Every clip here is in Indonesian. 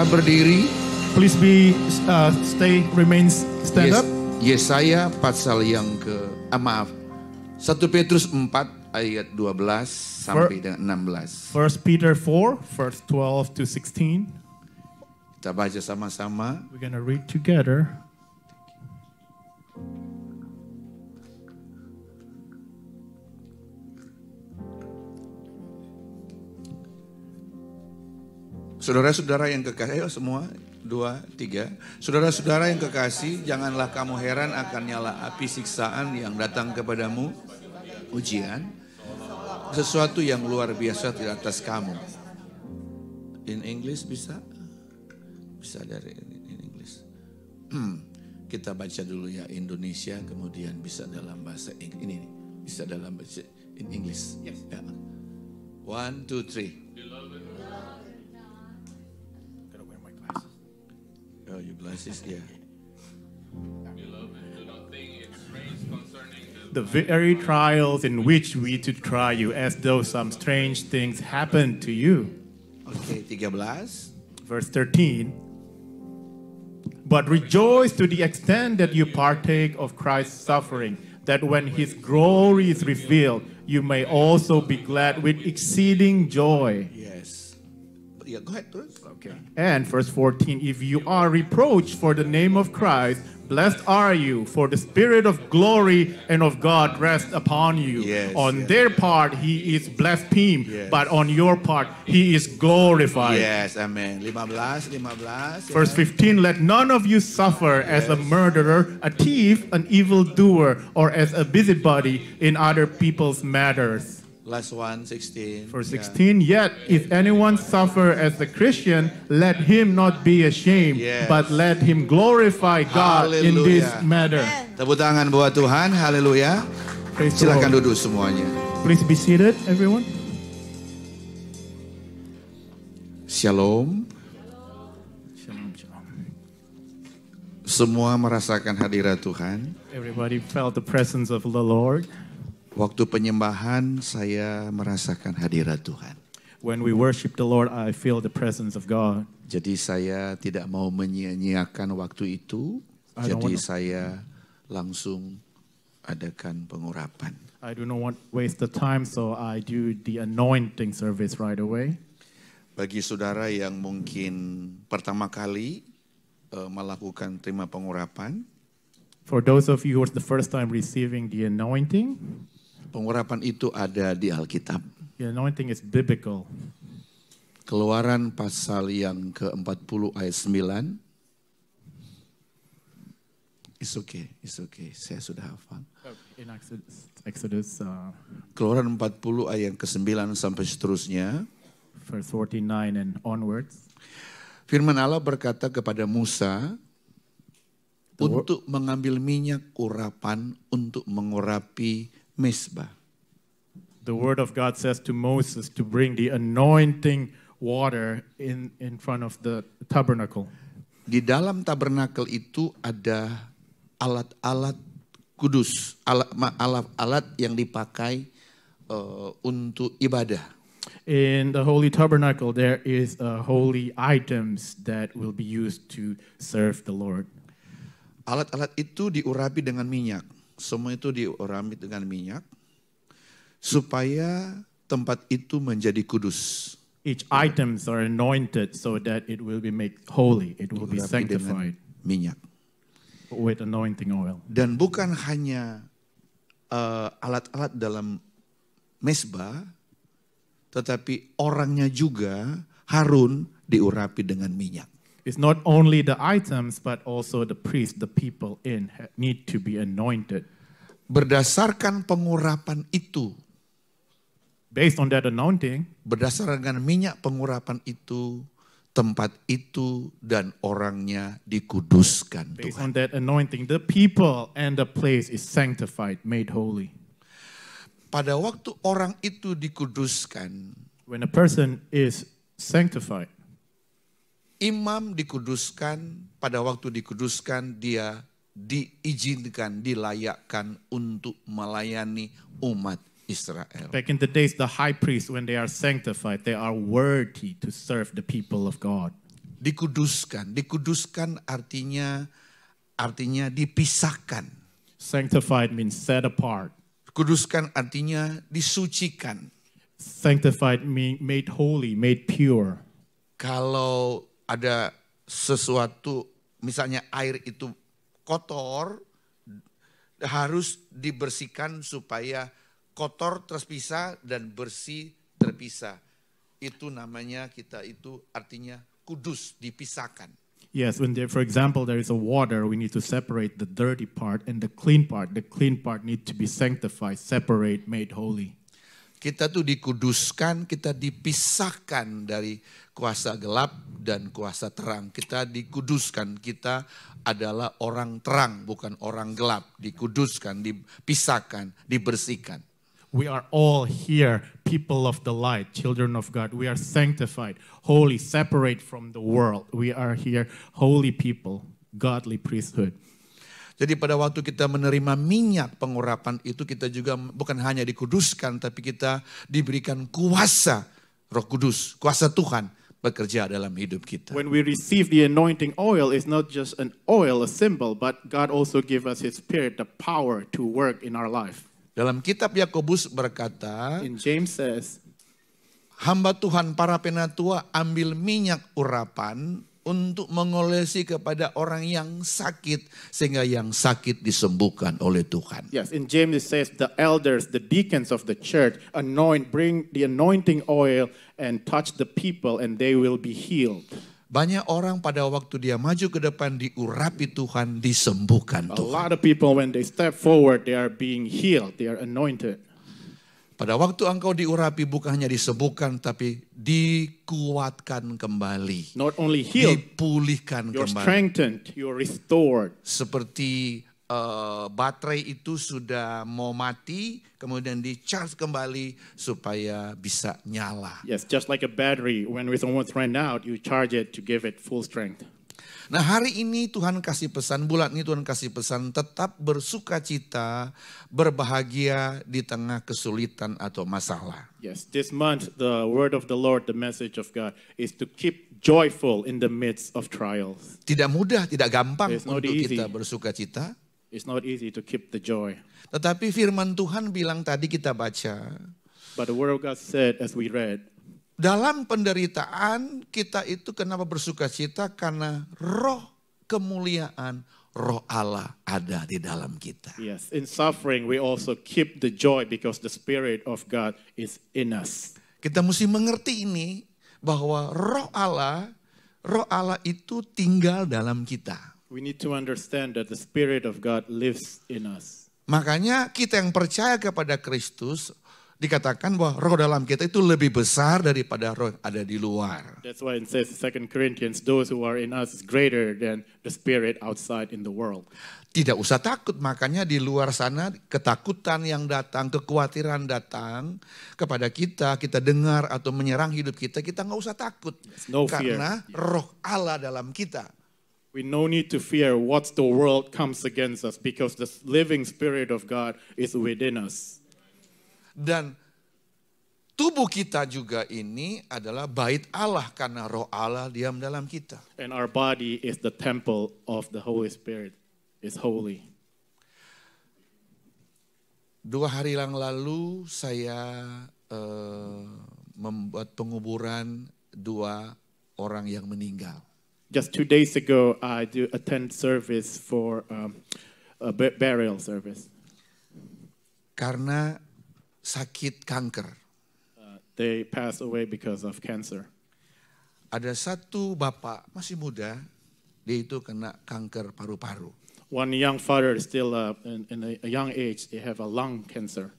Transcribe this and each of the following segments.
Kita berdiri. Please stand up. Yesaya pasal yang maaf. 1 Petrus 4 ayat 12 sampai dengan 16. 1 Peter 4, verse 12 to 16. Kita baca sama-sama. We're going to read together. Saudara-saudara yang kekasih, ayo semua, 2, 3. Saudara-saudara yang kekasih, janganlah kamu heran akan nyala api siksaan yang datang kepadamu, ujian, sesuatu yang luar biasa di atas kamu. In English bisa? Bisa dari in English. Kita baca dulu ya Indonesia, kemudian bisa dalam bahasa ini, bisa dalam bahasa in English. Yes. Ya. 1, 2, 3. Oh, your glasses, yeah. The very trials in which we to try you, as though some strange things happened to you. Okay, 13. Verse 13. But rejoice to the extent that you partake of Christ's suffering, that when his glory is revealed, you may also be glad with exceeding joy. Yes. Yeah, go ahead, Bruce. Okay. And verse 14, if you are reproached for the name of Christ, blessed are you, for the Spirit of glory and of God rests upon you. Yes, on their part, he is blasphemed, yes, but on your part, he is glorified. Yes, amen. 15. Verse 15, let none of you suffer as a murderer, a thief, an evildoer, or as a busybody in other people's matters. Last one, 16. Verse 16, yet if anyone suffer as a Christian, let him not be ashamed, but let him glorify God in this matter. Tepuk tangan buat Tuhan, haleluya. Silakan duduk semuanya. Please be seated, everyone. Shalom. Shalom, shalom. Semua merasakan hadirat Tuhan. Everybody felt the presence of the Lord. Waktu penyembahan saya merasakan hadirat Tuhan. When we worship the Lord, I feel the presence of God. Jadi saya tidak mau menyia-nyiakan waktu itu. Jadi saya langsung adakan pengurapan. I do not want to waste the time, so I do the anointing service right away. Bagi saudara yang mungkin pertama kali melakukan terima pengurapan. For those of you who are the first time receiving the anointing. Pengurapan itu ada di Alkitab. The anointing is biblical. Keluaran pasal yang ke-40 ayat 9. It's okay. Saya sudah hafal. In Exodus Keluaran 40 ayat ke-9 sampai seterusnya. Verse 49 and onwards. Firman Allah berkata kepada Musa untuk mengambil minyak urapan untuk mengurapi mesbah. The word of God says to Moses to bring the anointing water in front of the tabernacle. Di dalam tabernakel itu ada alat-alat kudus, alat-alat yang dipakai untuk ibadah. In the holy tabernacle there is holy items that will be used to serve the Lord. Alat-alat itu diurapi dengan minyak. Semua itu diurapi dengan minyak supaya tempat itu menjadi kudus. Each items are anointed so that it will be made holy. It will be sanctified. Minyak. With anointing oil. Dan bukan hanya alat-alat dalam mesbah, tetapi orangnya juga Harun diurapi dengan minyak. It's not only the items, but also the priest, the people need to be anointed. Berdasarkan pengurapan itu, based on that anointing, berdasarkan minyak pengurapan itu, tempat itu dan orangnya dikuduskan. Based on that anointing, the people and the place is sanctified, made holy. Pada waktu orang itu dikuduskan, when a person is sanctified, imam dikuduskan, pada waktu dikuduskan dia diizinkan, dilayakkan untuk melayani umat Israel. Back in the days, the high priest, when they are sanctified, they are worthy to serve the people of God. Dikuduskan. Dikuduskan artinya dipisahkan. Sanctified means set apart. Kuduskan artinya disucikan. Sanctified means made holy, made pure. Kalau ada sesuatu, misalnya air itu kotor, harus dibersihkan supaya kotor terpisah dan bersih terpisah. Itu namanya kita itu artinya kudus, dipisahkan. Yes, when there, for example, there is a water, we need to separate the dirty part and the clean part. The clean part need to be sanctified, separate, made holy. Kita tuh dikuduskan, kita dipisahkan dari kuasa gelap dan kuasa terang. Kita dikuduskan, kita adalah orang terang, bukan orang gelap. Dikuduskan, dipisahkan, dibersihkan. We are all here, people of the light, children of God. We are sanctified, holy, separate from the world. We are here, holy people, godly priesthood. Jadi pada waktu kita menerima minyak pengurapan itu, kita juga bukan hanya dikuduskan, tapi kita diberikan kuasa Roh Kudus, kuasa Tuhan bekerja dalam hidup kita. When we receive the anointing oil, it's not just an oil, a symbol, but God also gives us His Spirit, the power to work in our life. Dalam kitab Yakobus berkata, In James says, hamba Tuhan para penatua ambil minyak urapan untuk mengolesi kepada orang yang sakit, sehingga yang sakit disembuhkan oleh Tuhan. yes, in James it says, the elders, the deacons of the church, bring the anointing oil and touch the people and they will be healed. Banyak orang pada waktu dia maju ke depan diurapi Tuhan, disembuhkan A Tuhan. lot of people, when they step forward, they are being healed, they are anointed. Pada waktu engkau diurapi bukan hanya disembuhkan, tapi dikuatkan kembali. Not only healed, Dipulihkan you're kembali. strengthened, you're restored. Seperti baterai itu sudah mau mati, kemudian di-charge kembali supaya bisa nyala. Yes, just like a battery, when it's almost ran out, you charge it to give it full strength. Nah, hari ini Tuhan kasih pesan, bulan ini Tuhan kasih pesan, tetap bersukacita, berbahagia di tengah kesulitan atau masalah. Yes, this month, the word of the Lord, the message of God, is to keep joyful in the midst of trials. Tidak mudah, tidak gampang It's not untuk easy. kita bersukacita. It's not easy to keep the joy. Tetapi firman Tuhan bilang tadi kita baca, But the word of God said, as we read, dalam penderitaan kita itu kenapa bersukacita? Karena roh kemuliaan, roh Allah ada di dalam kita. yes, in suffering, we also keep the joy because the Spirit of God is in us. Kita mesti mengerti ini, bahwa roh Allah itu tinggal dalam kita. We need to understand that the Spirit of God lives in us. Makanya kita yang percaya kepada Kristus, dikatakan bahwa roh dalam kita itu lebih besar daripada roh yang ada di luar. That's why it says in 2 Corinthians, those who are in us is greater than the spirit outside in the world. Tidak usah takut, makanya di luar sana ketakutan yang datang, kekhawatiran datang kepada kita, kita dengar atau menyerang hidup kita, kita nggak usah takut. no fear. Karena roh Allah dalam kita. We no need to fear what the world comes against us because the living Spirit of God is within us. Dan tubuh kita juga ini adalah bait Allah karena roh Allah diam dalam kita. And our body is the temple of the Holy Spirit. It's holy. 2 hari yang lalu saya membuat penguburan 2 orang yang meninggal. Just 2 days ago, I attend service for a burial service. Karena sakit kanker. They passed away because of cancer. Ada satu bapak masih muda, dia itu kena kanker paru-paru. One young father is still in a young age, they have a lung cancer.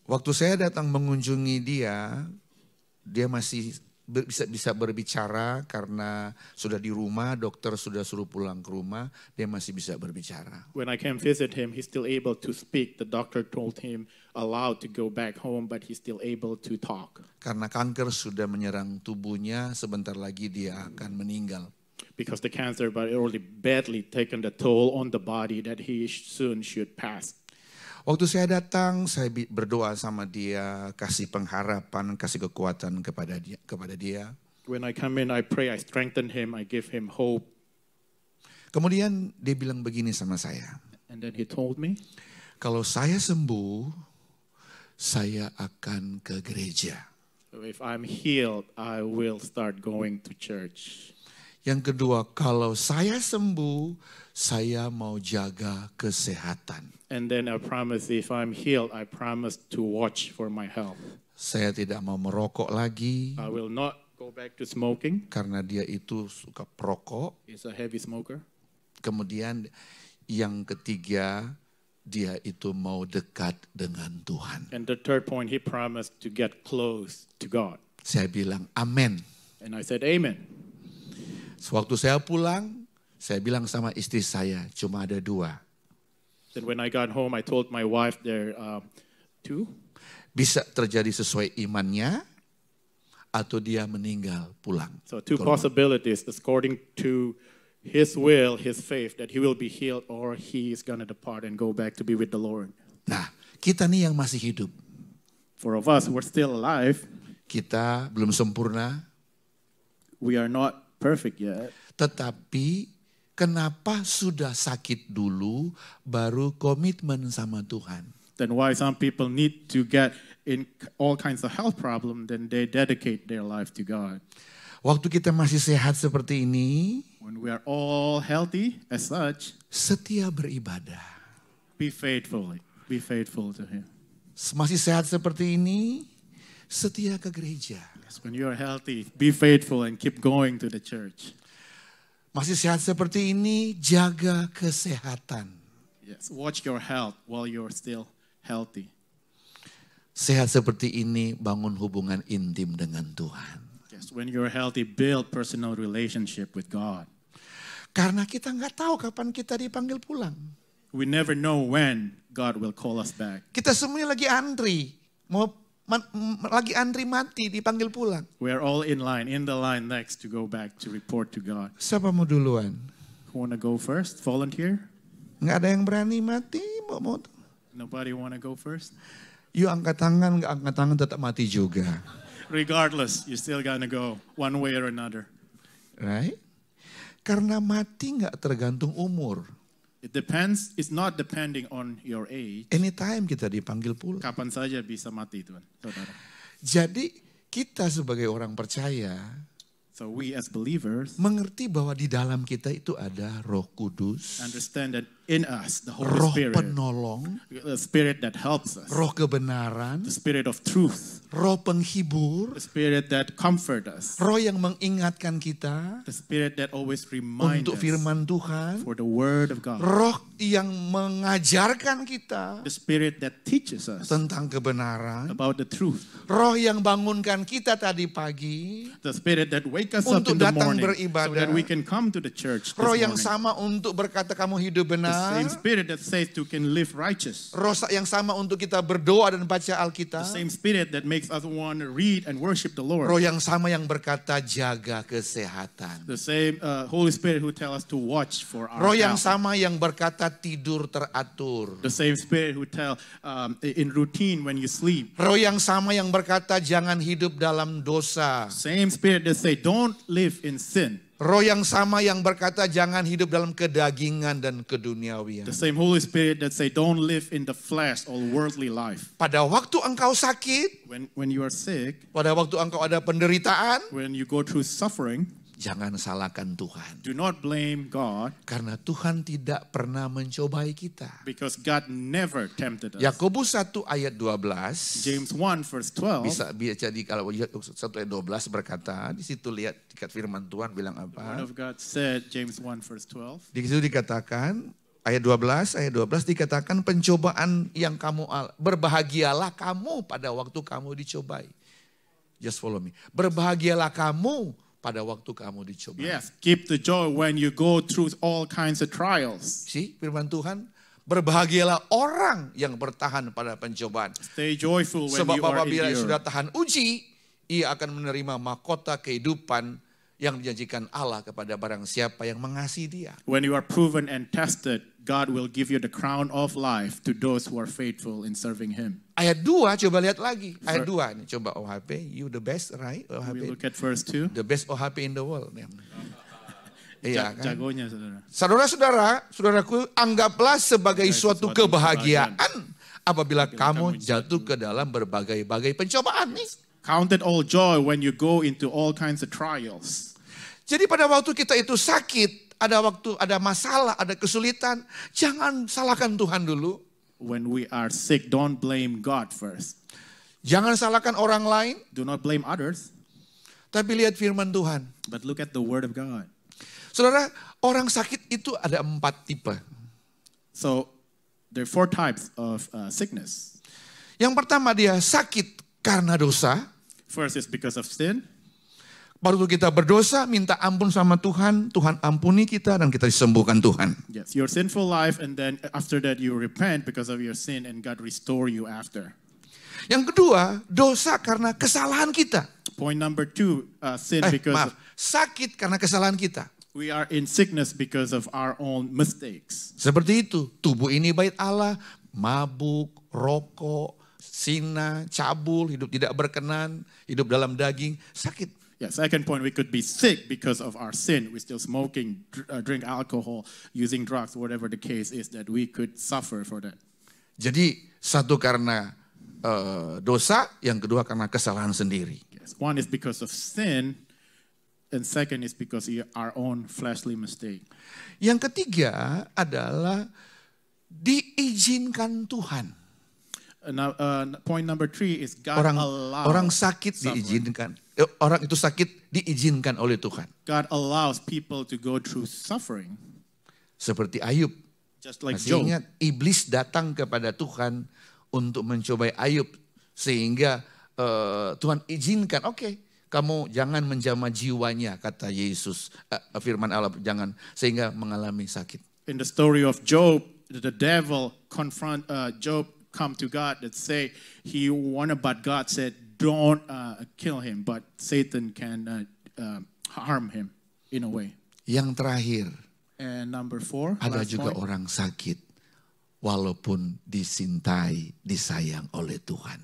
Waktu saya datang mengunjungi dia masih bisa berbicara karena sudah di rumah, dokter sudah suruh pulang ke rumah, dia masih bisa berbicara. When I came visit him, he's still able to speak. The doctor told him allowed to go back home, but he's still able to talk. Karena kanker sudah menyerang tubuhnya, sebentar lagi dia akan meninggal. Because the cancer but already badly taken the toll on the body that he soon should pass. Waktu saya datang, saya berdoa sama dia, kasih pengharapan, kasih kekuatan kepada dia. When I come in, I pray, I strengthen him, I give him hope. Kemudian dia bilang begini sama saya. And then he told me, Kalau saya sembuh, saya akan ke gereja. so if I'm healed, I will start going to church. Yang kedua, kalau saya sembuh, saya mau jaga kesehatan. And then I promise, if I'm healed, I promise to watch for my health. Saya tidak mau merokok lagi I will not go back to smoking. karena dia itu suka perokok. He's a heavy smoker. Kemudian yang ketiga, dia itu mau dekat dengan Tuhan. And the third point, he promised to get close to God. Saya bilang amin. And I said, amen. Sewaktu saya pulang, saya bilang sama istri saya, cuma ada 2. Then when I got home, I told my wife there, 2. Bisa terjadi sesuai imannya, atau dia meninggal pulang. So 2 possibilities, according to his will, his faith, that he will be healed or he is going to depart and go back to be with the Lord. Nah, kita nih yang masih hidup. For of us who are still alive, Kita belum sempurna, we are not perfect yet. tetapi kenapa sudah sakit dulu baru komitmen sama Tuhan? Then why some people need to get in all kinds of health problems, then they dedicate their life to God. Waktu kita masih sehat seperti ini, When we are all healthy as such, setia beribadah. be faithful to Him. Masih sehat seperti ini, setia ke gereja. Yes, when you are healthy, be faithful and keep going to the church. Masih sehat seperti ini, jaga kesehatan. Yes, watch your health while you're still healthy. Sehat seperti ini, bangun hubungan intim dengan Tuhan. Yes, when you're healthy, build personal relationship with God. Karena kita nggak tahu kapan kita dipanggil pulang. We never know when God will call us back. Kita semuanya lagi antri, lagi antri mati dipanggil pulang. We are all in the line next to go back to report to God. Siapa mau duluan? Who want to go first? Volunteer? Nggak ada yang berani mati, mau. Nobody want to go first? Yuk angkat tangan, nggak angkat tangan tetap mati juga. Regardless, you're still gonna go one way or another. Right? Karena mati nggak tergantung umur. It depends. It's not depending on your age. Anytime kita dipanggil pulang. Kapan saja bisa mati, Tuhan, saudara. Jadi kita sebagai orang percaya So we as believers mengerti bahwa di dalam kita itu ada Roh Kudus, understand that in us, the Holy Roh Spirit, penolong, the Spirit that helps us, Roh kebenaran, the Spirit of truth, Roh penghibur, the Spirit that comforts us, Roh yang mengingatkan kita the Spirit that always reminds untuk us firman Tuhan, for the Word of God, Roh yang mengajarkan kita the Spirit that teaches us tentang kebenaran, about the truth, Roh yang bangunkan kita tadi pagi, the Spirit that wakes us up untuk in the datang morning so beribadah. that we can come to the church this Roh yang morning. sama untuk berkata kamu hidup The benar, same Spirit that says you can live righteous. Roh yang sama untuk kita berdoa dan baca The Alkitab, same Spirit that makes us want to read and worship the Lord. Roh yang sama yang berkata jaga kesehatan, The same Holy Spirit who tells us to watch for our Roh yang health. sama yang berkata tidur teratur, The same Spirit who tell in routine when you sleep. Roh yang sama yang berkata jangan hidup dalam dosa, Same Spirit that say don't live in sin. Roh yang sama yang berkata jangan hidup dalam kedagingan dan keduniawian. The same Holy Spirit that say don't live in the flesh or worldly life. Pada waktu engkau sakit, When you are sick, pada waktu engkau ada penderitaan, when you go through suffering, jangan salahkan Tuhan. do not blame God Karena Tuhan tidak pernah mencobai kita. because God never tempted us. Yakobus 1 ayat 12. James 1 verse 12. Bisa jadi kalau 1 ayat 12 berkata, di situ lihat dekat firman Tuhan bilang The Word apa? of God said, James 1 verse 12. Di situ dikatakan ayat 12 dikatakan pencobaan yang kamu berbahagialah kamu pada waktu kamu dicobai. Just follow me. Berbahagialah kamu pada waktu kamu dicobai. Yes, keep the joy when you go through all kinds of trials. See, firman Tuhan, berbahagialah orang yang bertahan pada pencobaan. Stay joyful when Sebab you are apabila endured. sudah tahan uji, ia akan menerima mahkota kehidupan yang dijanjikan Allah kepada barang siapa yang mengasihi Dia. When you are proven and tested, God will give you the crown of life to those who are faithful in serving Him. Ayat 2 coba lihat lagi. Ayat 2 ini coba OHP, you the best, right? We OHP, look at verse 2. the best OHP in the world. Iya kan? Jagonya, saudara. Saudara-saudara, saudaraku, anggaplah sebagai suatu suatu kebahagiaan apabila kamu jatuh ke dalam berbagai-bagai pencobaan nih. Count it all joy when you go into all kinds of trials. Jadi pada waktu kita itu sakit, ada waktu ada masalah, ada kesulitan, jangan salahkan Tuhan dulu. When we are sick, don't blame God first. Jangan salahkan orang lain, Do not blame others, tapi lihat firman Tuhan. but look at the word of God. Saudara, orang sakit itu ada 4 tipe. So there are 4 types of sickness. Yang pertama dia sakit karena dosa. First is because of sin. Baru kita berdosa, minta ampun sama Tuhan, Tuhan ampuni kita dan kita disembuhkan Tuhan. Yes, your sinful life, and then after that you repent because of your sin, and God restore you after. Yang kedua, dosa karena kesalahan kita. Point number 2, sin because sakit karena kesalahan kita. we are in sickness because of our own mistakes. Seperti itu, tubuh ini bait Allah, mabuk, rokok, zina, cabul, hidup tidak berkenan, hidup dalam daging, sakit. Yeah, second point, we could be sick because of our sin. We're still smoking, drink alcohol, using drugs, whatever the case is, that we could suffer for that. Jadi satu karena dosa, yang kedua karena kesalahan sendiri. Yes. One is because of sin, and second is because of our own fleshly mistake. Yang ketiga adalah diizinkan Tuhan. Point number 3 is God allows orang sakit suffering. diizinkan. Orang itu sakit diizinkan oleh Tuhan. God allows people to go through suffering. Seperti Ayub. Just like Masih Job. ingat, iblis datang kepada Tuhan untuk mencobai Ayub. Sehingga Tuhan izinkan, oke, kamu jangan menjamah jiwanya, kata Yesus. Firman Allah, jangan, sehingga mengalami sakit. In the story of Job, the devil confront Job, come to God that say he wanted, but God said, don't kill him, but Satan can harm him in a way. Yang terakhir, And number 4, ada last juga point, orang sakit walaupun disintai, disayang oleh Tuhan.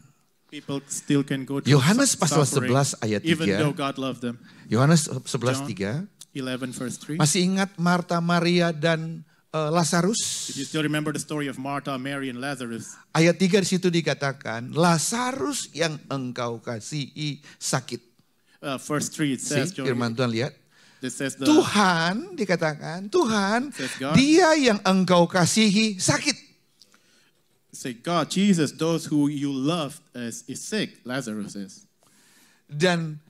people still can go through Yohanes pasal suffering, 11 ayat even 3. though God loved them. Yohanes 11:3. 11 verse 3. Masih ingat Marta, Maria dan Lazarus? You still remember the story of Martha, Mary, and Lazarus? Ayat 3 di situ dikatakan, Lazarus yang engkau kasihi sakit. Verse 3 it says, Firman Tuhan lihat. it says Tuhan dikatakan, Tuhan Says God. dia yang engkau kasihi sakit. say God, Jesus, those who you love is sick, Lazarus is. Dan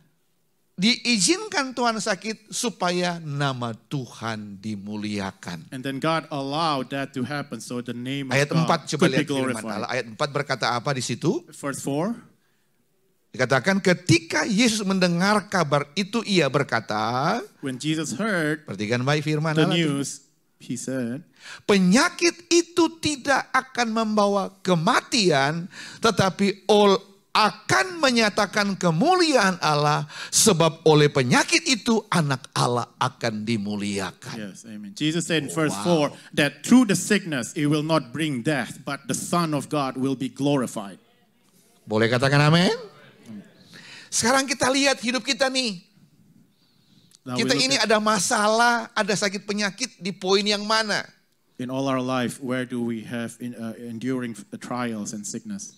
diizinkan Tuhan sakit supaya nama Tuhan dimuliakan. And then God allowed that to happen so the name of Ayat God 4 coba could be lihat firman glorified. Allah. Ayat 4 berkata apa di situ? Verse 4, Dikatakan ketika Yesus mendengar kabar itu ia berkata, when Jesus heard perhatikan baik firman the Allah. news, he said, Penyakit itu tidak akan membawa kematian, tetapi akan menyatakan kemuliaan Allah, sebab oleh penyakit itu anak Allah akan dimuliakan. yes, amen. Jesus said in verse 4 that through the sickness it will not bring death, but the Son of God will be glorified. Boleh katakan amin? Sekarang kita lihat hidup kita nih. Now we Kita look ini at- ada masalah, ada sakit penyakit di poin yang mana? in all our life, where do we have enduring the trials and sickness?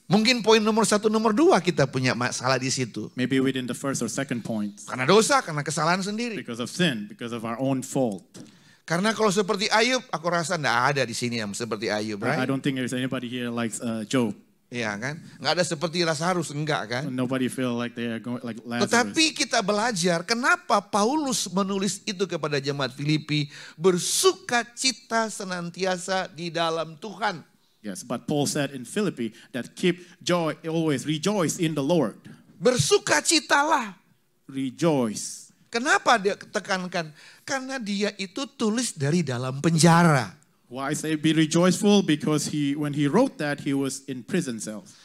Mungkin poin nomor 1, nomor 2 kita punya masalah di situ. Maybe within the first or second point, Karena dosa, karena kesalahan sendiri. because of sin, because of our own fault. Karena kalau seperti Ayub, aku rasa enggak ada di sini yang seperti Ayub, I right? don't think there's anybody here like Job. Iya kan? Enggak ada seperti Lazarus, enggak kan? Nobody feel like they are going like Lazarus. Tetapi kita belajar kenapa Paulus menulis itu kepada jemaat Filipi, bersukacita senantiasa di dalam Tuhan. Yes, but Paul said in Philippi that keep joy, always rejoice in the Lord. Bersukacitalah. Rejoice. Kenapa dia tekankan? Karena dia itu tulis dari dalam penjara. Why say be rejoiceful? Because when he wrote that, he was in prison cells.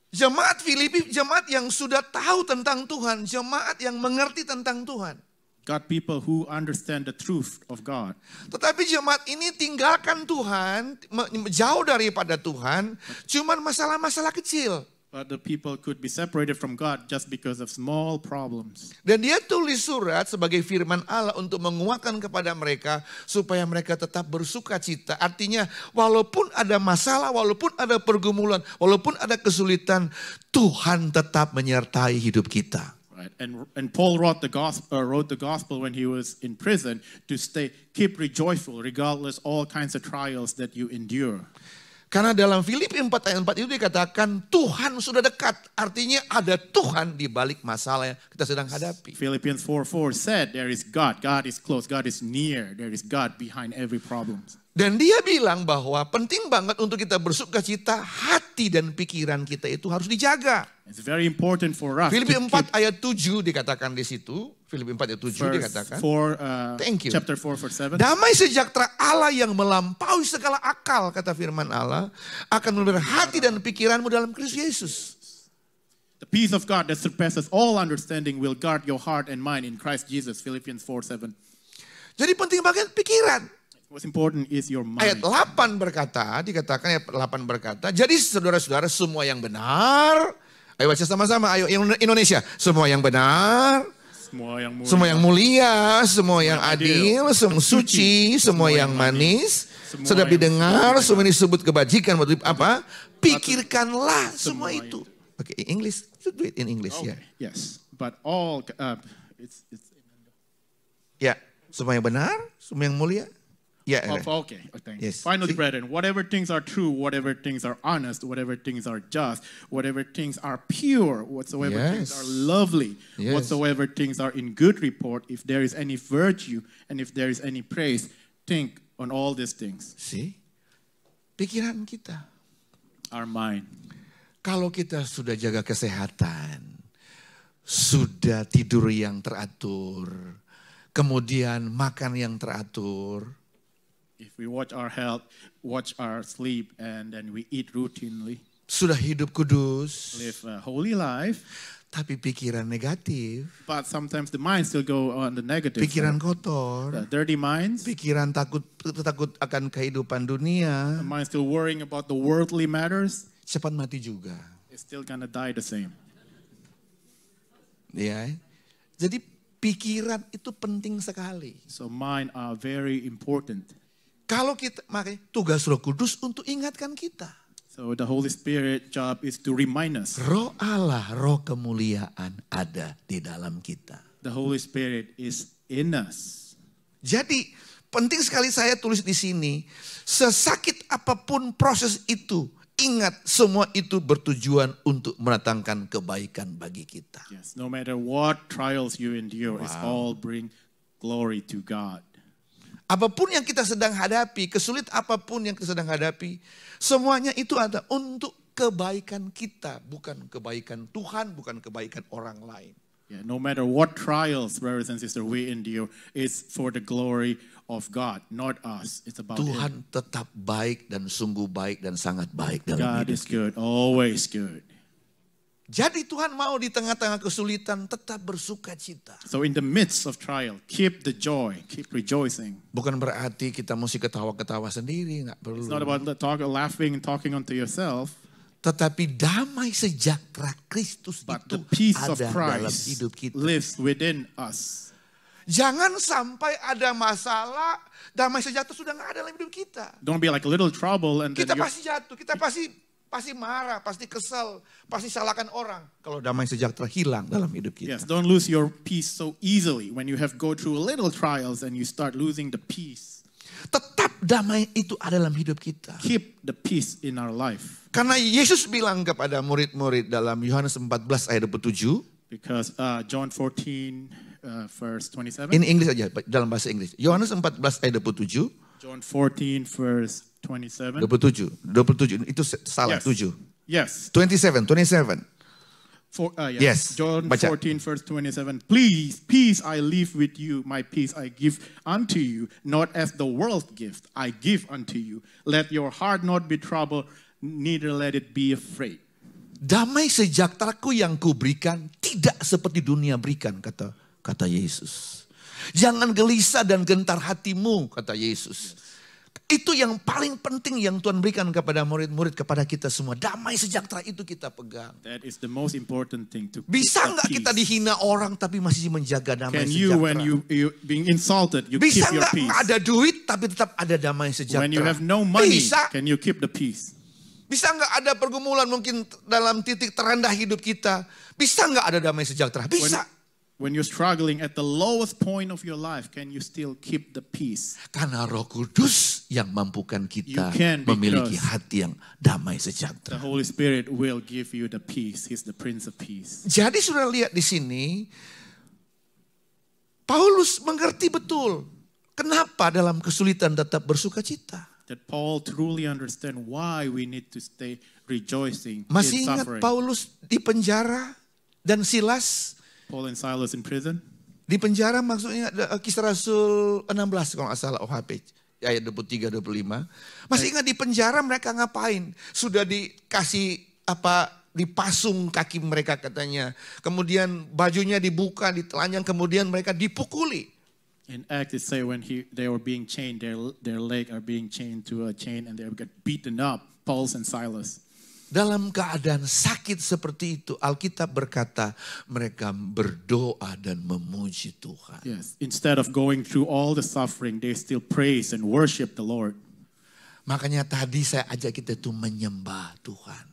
Jemaat Filipi, jemaat yang sudah tahu tentang Tuhan, jemaat yang mengerti tentang Tuhan. God people who understand the truth of God. Tetapi jemaat ini tinggalkan Tuhan, jauh daripada Tuhan, cuman masalah-masalah kecil. But the people could be separated from God just because of small problems. Dan dia tulis surat sebagai firman Allah untuk menguatkan kepada mereka supaya mereka tetap bersuka cita. Artinya walaupun ada masalah, walaupun ada pergumulan, walaupun ada kesulitan, Tuhan tetap menyertai hidup kita. Right. And Paul wrote the gospel when he was in prison to keep rejoiceful regardless all kinds of trials that you endure. Karena dalam Filipi 4 ayat 4 itu dikatakan Tuhan sudah dekat. Artinya ada Tuhan di balik masalah yang kita sedang hadapi. Philippians 4:4 said there is God. God is close. God is near. There is God behind every problem. Dan dia bilang bahwa penting banget untuk kita bersuka cita, hati dan pikiran kita itu harus dijaga. It's very important for us. Filipi 4 ayat 7 dikatakan di situ. Filipi 4 ayat 7 dikatakan. Thank you. Chapter 4 verse 7. Damai sejahtera Allah yang melampaui segala akal, kata firman Allah, akan memelihara hati dan pikiranmu dalam Kristus Yesus. The peace of God that surpasses all understanding will guard your heart and mind in Christ Jesus. Philippians 4:7. Jadi penting banget pikiran. What's important is your mind. Ayat 8 berkata, dikatakan ayat 8 berkata, jadi saudara-saudara semua yang benar, ayo baca sama-sama, ayo Indonesia, semua yang benar, semua yang mulia, semua yang adil, semua suci, semua yang manis, sedap didengar, semua ini disebut kebajikan, apa? Pikirkanlah semua itu. Oke, English, you do it in English, ya. Yes, but all, ya, semua yang benar, semua yang mulia. Yeah, okay. Yes. Finally, brethren, whatever things are true, whatever things are honest, whatever things are just, whatever things are pure, whatsoever things are lovely, whatsoever things are in good report, if there is any virtue and if there is any praise, think on all these things. See? Pikiran kita. Our mind. Kalau kita sudah jaga kesehatan, sudah tidur yang teratur, kemudian makan yang teratur, if we watch our health, watch our sleep, and then we eat routinely, sudah hidup kudus, live a holy life, tapi pikiran negatif, but sometimes the mind still go on the negative. Pikiran kotor, dirty minds, pikiran takut akan kehidupan dunia, the mind still worrying about the worldly matters, cepat mati juga. It's still gonna die the same. Ya, jadi pikiran itu penting sekali. So mind are very important. Kalau kita, makanya tugas Roh Kudus untuk ingatkan kita. So the Holy Spirit job is to remind us. Roh Allah, roh kemuliaan ada di dalam kita. The Holy Spirit is in us. Jadi penting sekali saya tulis di sini, sesakit apapun proses itu, ingat semua itu bertujuan untuk mendatangkan kebaikan bagi kita. Yes, no matter what trials you endure, it's all bring glory to God. Apapun yang kita sedang hadapi, kesulit apapun yang kita sedang hadapi, semuanya itu ada untuk kebaikan kita, bukan kebaikan Tuhan, bukan kebaikan orang lain. Yeah, no matter what trials, brothers and sisters, we endure, it's for the glory of God, not us. It's about Tuhan Him. tetap baik dan sungguh baik dan sangat baik dalam God hidup is good, always good. Jadi Tuhan mau di tengah-tengah kesulitan tetap bersuka cita. So in the midst of trial, keep the joy, keep rejoicing. Bukan berarti kita mesti ketawa-ketawa sendiri, nggak perlu. It's not about laughing and talking onto yourself. Tetapi damai sejahtera Kristus But itu the peace ada of dalam Christ hidup kita. lives within us. Jangan sampai ada masalah, damai sejahtera sudah nggak ada dalam hidup kita. Don't be like a little trouble and Kita then pasti jatuh, kita pasti marah, pasti kesal, pasti salahkan orang. Kalau damai sejahtera hilang dalam hidup kita. yes, don't lose your peace so easily when you have go through little trials and you start losing the peace. Tetap damai itu ada dalam hidup kita. Keep the peace in our life. Karena Yesus bilang kepada murid-murid dalam Yohanes 14 ayat 27. Because John 14 verse 27. In English aja, dalam bahasa Inggris. Yohanes 14 ayat 27. John 14 verse 27. 27 itu salah, Yes. 7. Yes. 27. Yes. John Baca. 14 verse 27. Please, peace I leave with you, my peace I give unto you, not as the world gives, I give unto you. Let your heart not be troubled, neither let it be afraid. Damai sejahteraku yang kuberikan tidak seperti dunia berikan, kata Yesus. Jangan gelisah dan gentar hatimu, kata Yesus. Itu yang paling penting yang Tuhan berikan kepada murid-murid, kepada kita semua. Damai sejahtera itu kita pegang. That is the most important thing to Bisa keep nggak the kita peace. dihina orang tapi masih menjaga damai Can you, when sejahtera? you being insulted, you Bisa keep your nggak peace? ada duit tapi tetap ada damai sejahtera? When you have no money, Bisa. can you keep the peace? Bisa nggak ada pergumulan mungkin dalam titik terendah hidup kita? Bisa nggak ada damai sejahtera? Bisa. When you're struggling at the lowest point of your life, can you still keep the peace? Karena Roh Kudus yang mampukan kita You can, memiliki because hati yang damai The sejahtera. Holy Spirit will give you the peace. He's the Prince of Peace. Jadi sudah lihat di sini, Paulus mengerti betul kenapa dalam kesulitan tetap bersuka cita. That Paul truly understand why we need to stay rejoicing Masih in ingat suffering. Paulus di penjara dan Silas Paul and Silas in prison. di penjara, maksudnya Kisah Rasul 16 kalau nggak salah OHP ayat 23-25. Masih ingat di penjara mereka ngapain? Sudah dikasih dipasung kaki mereka katanya. Kemudian bajunya dibuka, ditelanjang, kemudian mereka dipukuli. In Acts it say when they were being chained, their leg are being chained to a chain and they got beaten up, Paul and Silas. Dalam keadaan sakit seperti itu, Alkitab berkata mereka berdoa dan memuji Tuhan. Yes, instead of going through all the suffering, they still praise and worship the Lord. Makanya tadi saya ajak kita itu menyembah Tuhan.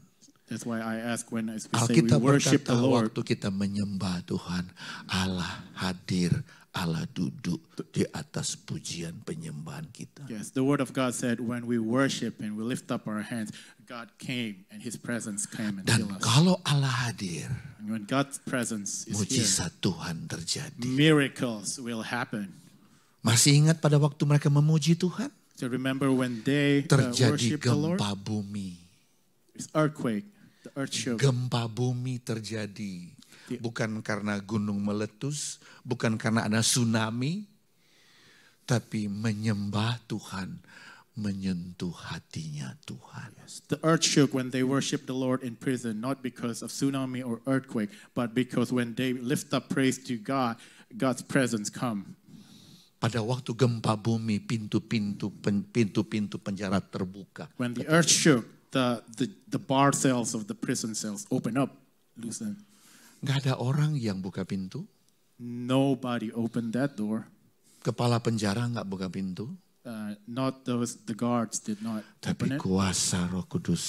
That's why I ask when we say we Alkitab worship berkata the Lord. waktu kita menyembah Tuhan, Allah hadir, Allah duduk di atas pujian penyembahan kita. Yes, the Word of God said when we worship and we lift up our hands, God came and His presence came and Dan filled us. kalau Allah hadir, And when God's presence is here, mujizat Tuhan terjadi. miracles will happen. Masih ingat pada waktu mereka memuji Tuhan? So remember when they Terjadi worship the Lord? gempa bumi. It's earthquake, the earth shook. Gempa bumi terjadi. Bukan karena gunung meletus, bukan karena ada tsunami, tapi menyembah Tuhan, menyentuh hatinya Tuhan. The earth shook when they worship the Lord in prison, not because of tsunami or earthquake, but because when they lift up praise to God, God's presence come. Pada waktu gempa bumi, pintu-pintu penjara terbuka. When the earth shook, the bar cells of the prison cells open up, loosen. Gak ada orang yang buka pintu. Nobody opened that door. Kepala penjara gak buka pintu. Not the guards did not open Tapi it. kuasa Roh Kudus.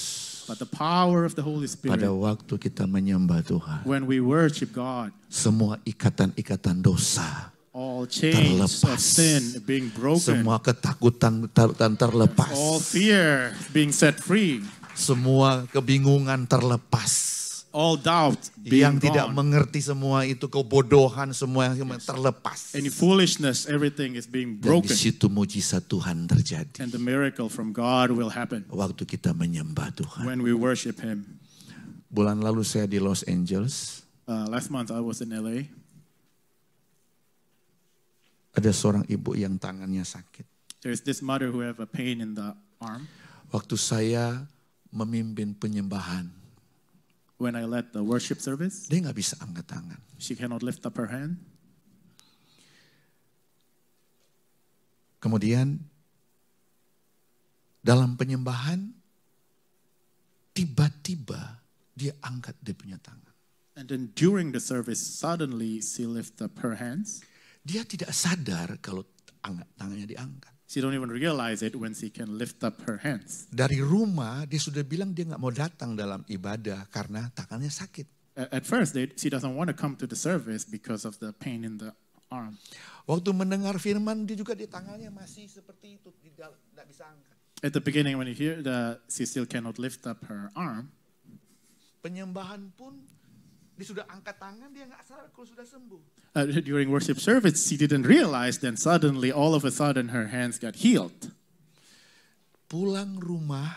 But the power of the Holy Spirit, Pada waktu kita menyembah Tuhan, when we worship God, semua ikatan-ikatan dosa, all chains of terlepas. sin being broken, semua ketakutan terlepas, all fear being set free, semua kebingungan terlepas. all doubt being Yang tidak gone. mengerti semua itu, kebodohan semua yang terlepas. Any foolishness, everything is being Dan di broken. situ mujizat Tuhan terjadi. And the miracle from God will happen Waktu kita menyembah Tuhan. when we worship Him. Bulan lalu saya di Los Angeles. Last month I was in LA. Ada seorang ibu yang tangannya sakit. There's this mother who have a pain in the arm. Waktu saya memimpin penyembahan, When I led the worship service, dia nggak bisa angkat tangan. she cannot lift up her hand. Kemudian dalam penyembahan, tiba-tiba dia angkat dia punya tangan. And then during the service, suddenly she lift up her hands. Dia tidak sadar kalau tangannya diangkat. She don't even realize it when she can lift up her hands. Dari rumah dia sudah bilang dia nggak mau datang dalam ibadah karena tangannya sakit. At first, she doesn't want to come to the service because of the pain in the arm. Waktu mendengar firman dia juga di tangannya masih seperti itu, tidak bisa angkat. At the beginning, when you hear that she still cannot lift up her arm, Penyembahan pun dia sudah angkat tangan, dia nggak sadar kalau sudah sembuh. during worship service, she didn't realize. Then suddenly, all of a sudden, her hands got healed. Pulang rumah,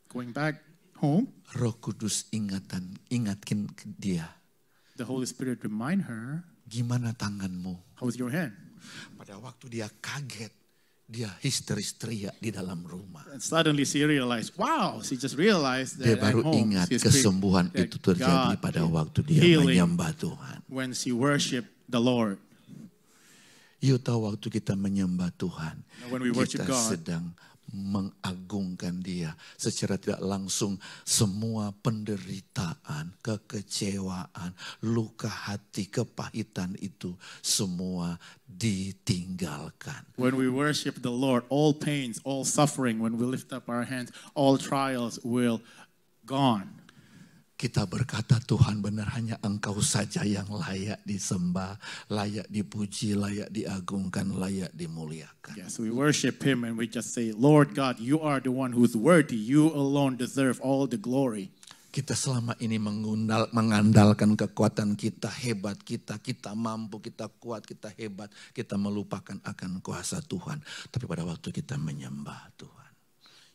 Going back home, Roh Kudus ingatkin ke dia, the Holy Spirit remind her, gimana tanganmu? how's your hand? Pada waktu dia kaget, dia histeris teriak di dalam rumah. And suddenly she realized, wow, she just realized Dia that baru at home, ingat she's kesembuhan that itu terjadi God pada waktu dia healing menyembah Tuhan. when she worshiped the Lord. You tahu waktu kita menyembah Tuhan, When we worship kita God, sedang mengagungkan Dia secara tidak langsung. Semua penderitaan, kekecewaan, luka hati, kepahitan itu semua ditinggalkan. when we worship the Lord, all pains, all suffering, when we lift up our hands, all trials will gone. Kita berkata, Tuhan benar hanya Engkau saja yang layak disembah, layak dipuji, layak diagungkan, layak dimuliakan. Yes, we worship Him and we just say, Lord God, you are the one who's worthy. You alone deserve all the glory. Kita selama ini mengandalkan kekuatan kita, hebat kita mampu, kita kuat, kita hebat. Kita melupakan akan kuasa Tuhan. Tapi pada waktu kita menyembah Tuhan,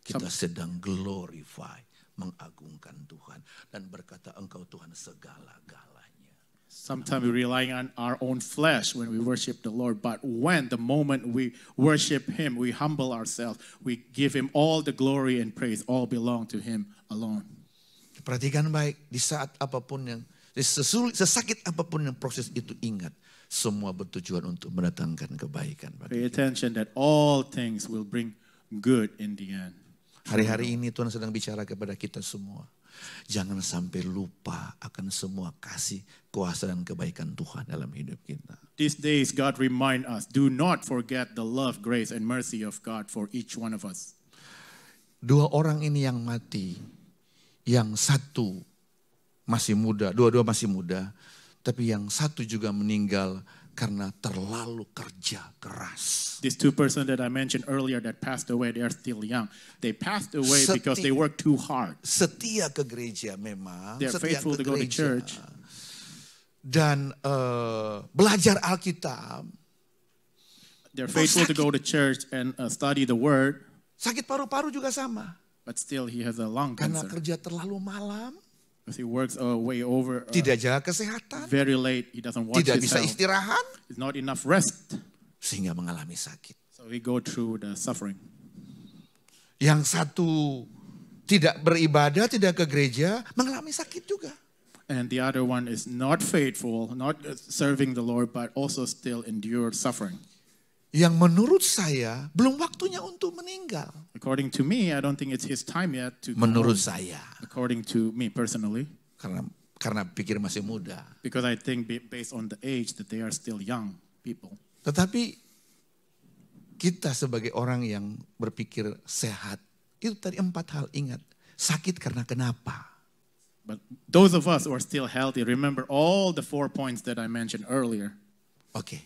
kita sedang glorify, mengagungkan Tuhan. Dan berkata, Engkau Tuhan segala-galanya. Sometimes we're relying on our own flesh when we worship the Lord. But when the moment we worship Him, we humble ourselves, we give Him all the glory and praise, all belong to Him alone. Perhatikan baik, di saat apapun yang, sesakit apapun yang proses itu, ingat, semua bertujuan untuk mendatangkan kebaikan. Pay attention that all things will bring good in the end. Hari-hari ini Tuhan sedang bicara kepada kita semua. Jangan sampai lupa akan semua kasih, kuasa dan kebaikan Tuhan dalam hidup kita. These days God remind us, do not forget the love, grace and mercy of God for each one of us. Dua orang ini yang mati, yang satu masih muda, dua-dua masih muda, tapi yang satu juga meninggal karena terlalu kerja keras. These two persons that I mentioned earlier that passed away, they are still young. They passed away because they worked too hard. Setia ke gereja memang, They are setia faithful ke to go to gereja. church. Dan belajar Alkitab. They're faithful to go to church and study the word. Sakit paru-paru juga sama. But still he has a lung Karena cancer. kerja terlalu malam, Because he works way over, tidak jaga kesehatan, very late. He doesn't watch tidak his bisa health. istirahat, It's not enough rest. sehingga mengalami sakit. So he go through the suffering. Yang satu tidak beribadah, tidak ke gereja, mengalami sakit juga. And the other one is not faithful, not serving the Lord, but also still endure suffering. Yang menurut saya belum waktunya untuk meninggal. According to me, I don't think it's his time yet to go Menurut home. saya, According to me personally, karena pikir masih muda. because I think based on the age that they are still young people. Tetapi kita sebagai orang yang berpikir sehat, itu tadi 4 hal, ingat. Sakit karena kenapa? But those of us who are still healthy, remember all the 4 points that I mentioned earlier. Oke.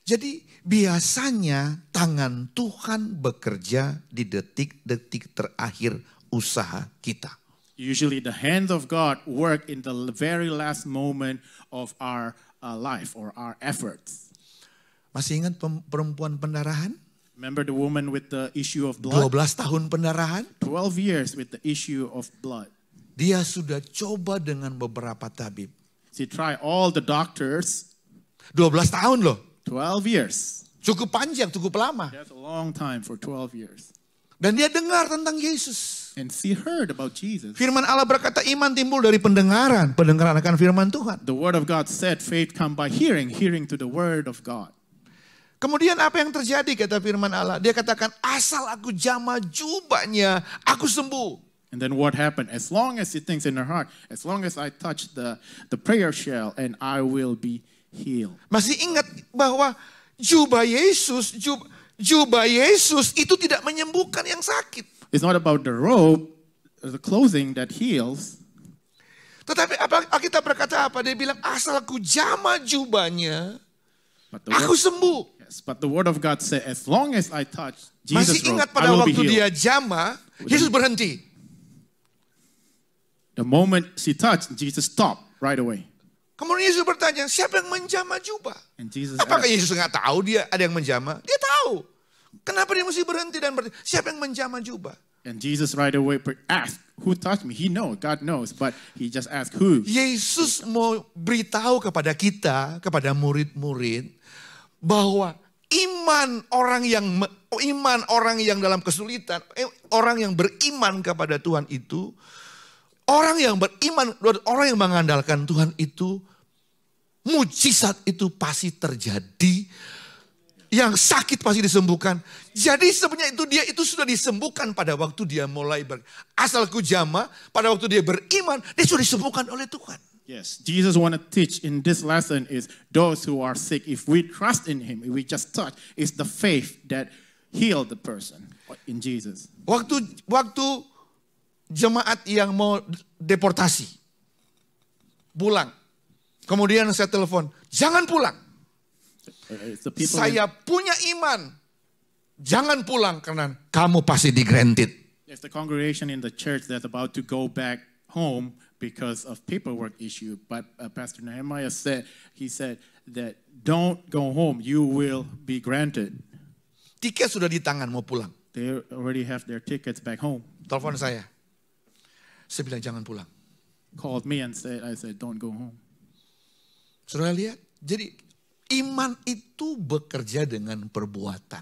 Jadi biasanya tangan Tuhan bekerja di detik-detik terakhir usaha kita. Usually the hands of God work in the very last moment of our life or our efforts. Masih ingat perempuan pendarahan? Remember the woman with the issue of blood? 12 tahun pendarahan? 12 years with the issue of blood. Dia sudah coba dengan beberapa tabib. She tried all the doctors. 12 tahun loh. 12 years. Cukup panjang, cukup lama. That's a long time for 12 years. Dan dia dengar tentang Yesus. And she heard about Jesus. Firman Allah berkata iman timbul dari pendengaran. Pendengaran akan firman Tuhan. The word of God said faith come by hearing, hearing to the word of God. Kemudian apa yang terjadi kata firman Allah? Dia katakan asal aku jamah jubahnya, aku sembuh. And then what happened? As long as she thinks in her heart, as long as I touch the prayer shell and I will be healed. Masih ingat bahwa jubah Yesus itu tidak menyembuhkan yang sakit. It's not about the robe, the clothing that heals. Tetapi kita berkata apa? Dia bilang asal aku jamah jubahnya, But the aku word, sembuh. yes, but the word of God said, as long as I touch Masih Jesus' robe, ingat I pada will be waktu healed. dia jamah, Yesus berhenti. The moment she touched, Jesus stopped right away. Kemudian Yesus bertanya, siapa yang menjamah jubah? And Jesus Apakah asked, Yesus nggak tahu dia ada yang menjamah? Dia tahu. Kenapa dia mesti berhenti dan bertanya, siapa yang menjamah jubah? and Jesus right away asked, who touched me? He knows, God knows, but he just asked who. Yesus mau beritahu kepada kita, kepada murid-murid, bahwa iman orang yang dalam kesulitan, orang yang beriman kepada Tuhan itu, orang yang beriman, orang yang mengandalkan Tuhan itu, mujizat itu pasti terjadi Yang sakit pasti disembuhkan. Jadi sebenarnya dia itu sudah disembuhkan pada waktu dia mulai asalku jama, pada waktu dia beriman, dia sudah disembuhkan oleh Tuhan. Yes, Jesus want to teach in this lesson is those who are sick, if we trust in him, if we just touch, it's the faith that healed the person in Jesus. Waktu jemaat yang mau deportasi, pulang. Kemudian saya telepon, jangan pulang. Saya punya iman. Jangan pulang karena kamu pasti di-granted. There's the congregation in the church that's about to go back home because of paperwork issue. But Pastor Nehemiah said that don't go home, you will be granted. Tiket sudah di tangan mau pulang. They already have their tickets back home. Telepon saya. Saya bilang jangan pulang. Called me and I said don't go home. Saudara lihat, jadi iman itu bekerja dengan perbuatan.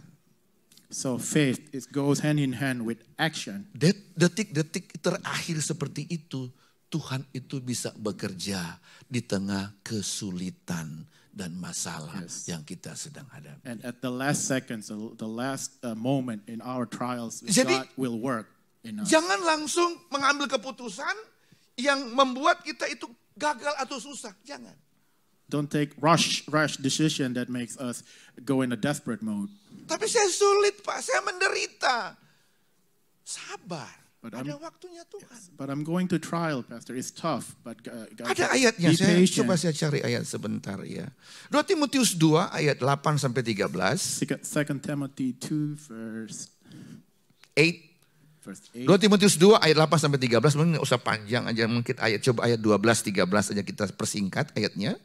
So faith, it goes hand in hand with action. Detik-detik terakhir seperti itu, Tuhan itu bisa bekerja di tengah kesulitan dan masalah yang kita sedang hadapi. And at the last seconds, the last moment in our trials, jadi, God will work in us. Jangan langsung mengambil keputusan yang membuat kita itu gagal atau susah. Jangan. Don't take rush decision that makes us go in a desperate mode. Tapi saya sulit, Pak. Saya menderita. Sabar. Ada waktunya Tuhan. Yes, but I'm going to trial, Pastor. It's tough, but God, ada ayatnya. Coba saya cari ayat sebentar ya. 2 Timotius 2 ayat 8 sampai 13. 2 Timothy 2 verse 8. 2 Timotius 2 ayat 8 sampai 13. Mungkin nggak usah panjang aja, mungkin coba ayat 12 13 aja kita persingkat ayatnya.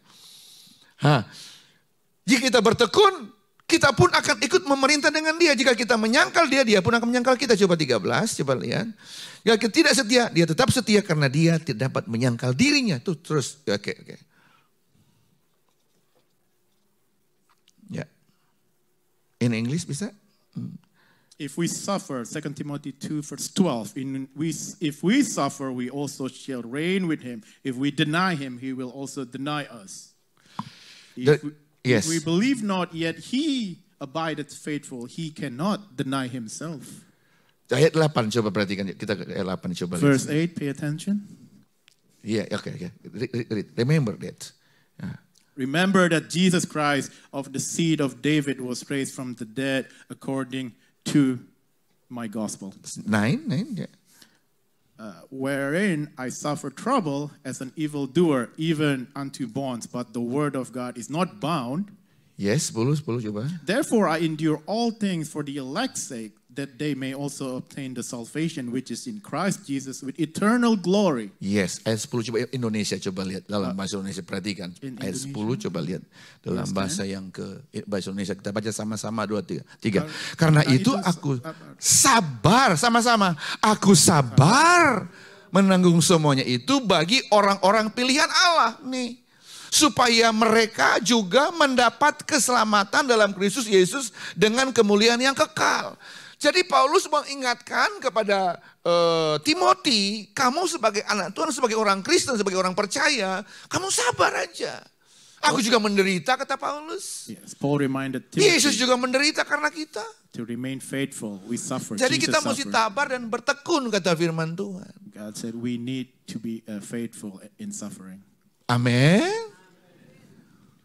Jika kita bertekun, kita pun akan ikut memerintah dengan dia. Jika kita menyangkal dia, dia pun akan menyangkal kita. Coba 13, coba lihat. Jika kita tidak setia, dia tetap setia karena dia tidak dapat menyangkal dirinya. Tuh terus, oke. Ya, in English bisa? If we suffer, 2 Timothy 2 verse 12, if we suffer, we also shall reign with him. If we deny him, he will also deny us. If we believe not, yet he abideth faithful. He cannot deny himself. Ayat 8 coba perhatikan. Kita ayat 8 coba. Verse 8, pay attention. Yeah, okay. Remember that. Remember that Jesus Christ of the seed of David was raised from the dead according to my gospel. 9, yeah. Wherein I suffer trouble as an evildoer, even unto bonds, but the word of God is not bound. Yes, 10 coba. Therefore I endure all things for the elect's sake, that they may also obtain the salvation which is in Christ Jesus with eternal glory. Yes, ayat 10 coba Indonesia coba lihat dalam bahasa Indonesia, perhatikan. Ayat 10 coba lihat dalam bahasa yang bahasa Indonesia, kita baca sama-sama 2 3. Karena itu aku sabar sama-sama. Aku sabar menanggung semuanya itu bagi orang-orang pilihan Allah nih, supaya mereka juga mendapat keselamatan dalam Kristus Yesus dengan kemuliaan yang kekal. Jadi Paulus mengingatkan kepada Timothy, kamu sebagai anak Tuhan, sebagai orang Kristen, sebagai orang percaya, kamu sabar aja. Aku juga menderita, kata Paulus. Yes, Paul reminded Timothy, Yesus juga menderita karena kita. To remain faithful, we suffer. Jadi Jesus kita mesti sabar dan bertekun, kata firman Tuhan. God said we need to be faithful in suffering. Amin.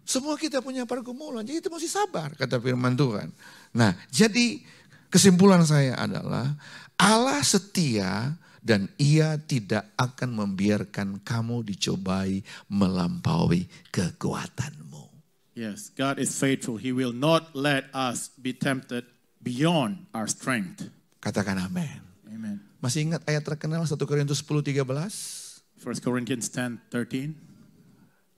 Semua kita punya pergumulan, jadi kita mesti sabar, kata firman Tuhan. Nah, jadi kesimpulan saya adalah Allah setia dan ia tidak akan membiarkan kamu dicobai melampaui kekuatanmu. Yes, God is faithful. He will not let us be tempted beyond our strength. Katakan amin. Amen. Masih ingat ayat terkenal 1 Korintus 10:13? 1 Corinthians 10:13.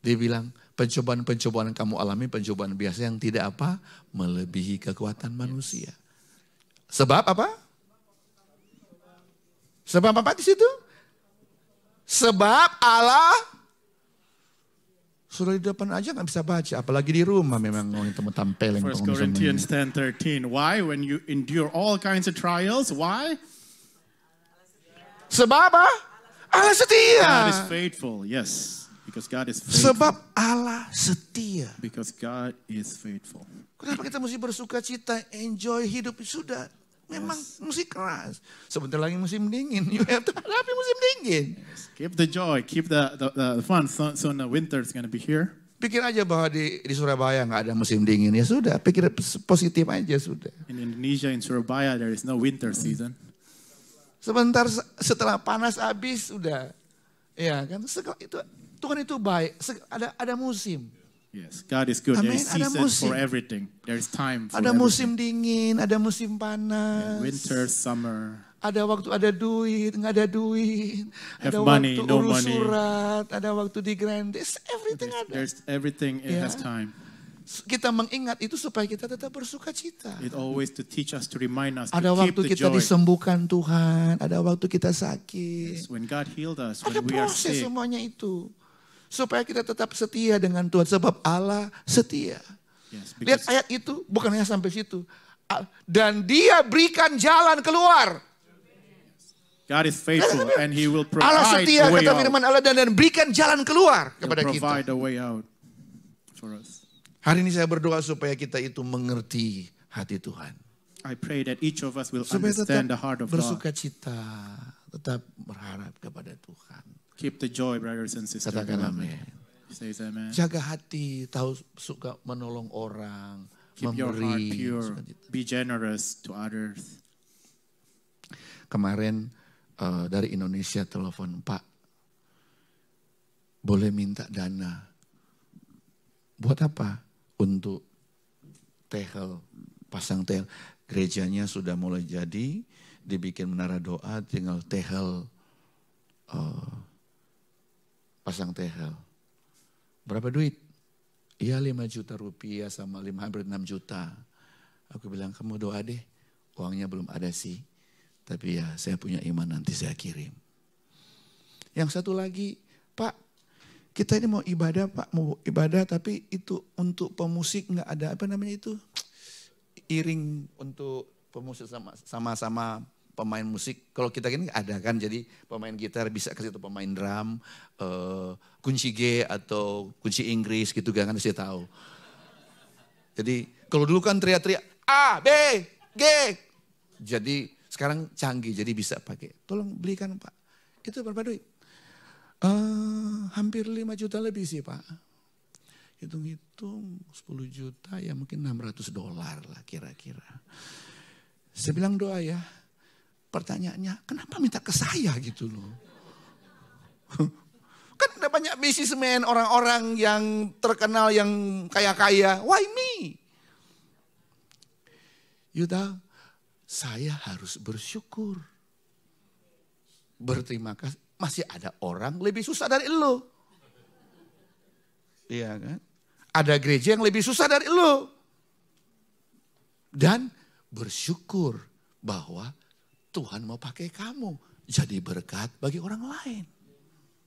Dia bilang, pencobaan-pencobaan yang kamu alami, pencobaan biasa yang tidak apa? Melebihi kekuatan manusia. Sebab apa? Sebab apa di situ? Sebab Allah sudah di depan aja nggak bisa baca, apalagi di rumah memang ketemu tampeleng. 1 Corinthians 10:13. Why? When you endure all kinds of trials, why? Sebab apa? Allah setia. God is faithful. Yes, because God is faithful. Sebab Allah setia. Because God is faithful. Kenapa kita mesti bersuka cita, enjoy hidup? Sudah, memang musim keras. Sebentar lagi musim dingin, you have to hadapi musim dingin. Keep the joy, keep the fun. Soon the winter is going to be here. Pikir aja bahwa di Surabaya nggak ada musim dingin, ya sudah, pikir positif aja sudah. In Indonesia, in Surabaya, there is no winter season. Sebentar setelah panas habis sudah, ya kan? Itu Tuhan itu baik, ada musim. Yes, God is good. There Amen. is Ada season musim. for everything. There is time for Ada everything. musim dingin, ada musim panas. Winter, summer. Ada waktu ada duit, nggak ada duit. Have Ada money, waktu no urus money. surat, ada waktu di Grandis, everything ada. There's everything. It Yeah. has time. Kita mengingat itu supaya kita tetap bersuka cita. It always to teach us, to remind us, Ada to keep waktu the kita joy. disembuhkan Tuhan, ada waktu kita sakit. When God healed us, Ada when we are proses sick. semuanya itu. Supaya kita tetap setia dengan Tuhan. Sebab Allah setia. Yes, Lihat because ayat itu, bukan hanya sampai situ. Dan dia berikan jalan keluar. God is faithful and He will Allah provide setia, a way kata out. firman Allah, dan berikan jalan keluar He'll kepada kita. provide a way out for us. Hari ini saya berdoa supaya kita itu mengerti hati Tuhan. I pray that each of us will Supaya understand the tetap heart of God. bersuka cita, tetap berharap kepada Tuhan. Keep the joy, brothers and sisters. Katakan beloved. amin. Says amen. Jaga hati, tahu suka menolong orang, Keep your heart memberi. pure. Sukacita. Be generous to others. Kemarin dari Indonesia telepon, Pak, boleh minta dana. Buat apa? Untuk tehel, pasang tehel. Gerejanya sudah mulai jadi, dibikin menara doa, tinggal tehel, pasang tehel. Berapa duit? Iya 5 juta rupiah sama hampir 6 juta. Aku bilang, kamu doa deh, uangnya belum ada sih. Tapi ya saya punya iman, nanti saya kirim. Yang satu lagi, Pak, kita ini mau ibadah Pak, mau ibadah tapi itu untuk pemusik nggak ada, apa namanya itu? Iring untuk pemusik sama-sama pemain musik. Kalau kita ini ada kan, jadi pemain gitar bisa ke situ, pemain drum, kunci G atau kunci Inggris gitu kan saya tahu. Jadi kalau dulu kan teriak-teriak A, B, G. Jadi sekarang canggih, jadi bisa pakai. Tolong belikan Pak. Itu berapa duit? Hampir 5 juta lebih sih Pak. Hitung-hitung 10 juta ya mungkin $600 lah kira-kira. Saya bilang doa ya. Pertanyaannya, kenapa minta ke saya gitu loh? Kan ada banyak bisnismen, orang-orang yang terkenal, yang kaya-kaya. Why me? You tahu, saya harus bersyukur. Berterima kasih. Masih ada orang lebih susah dari lo. Iya kan? Ada gereja yang lebih susah dari lo. Dan bersyukur bahwa Tuhan mau pakai kamu jadi berkat bagi orang lain.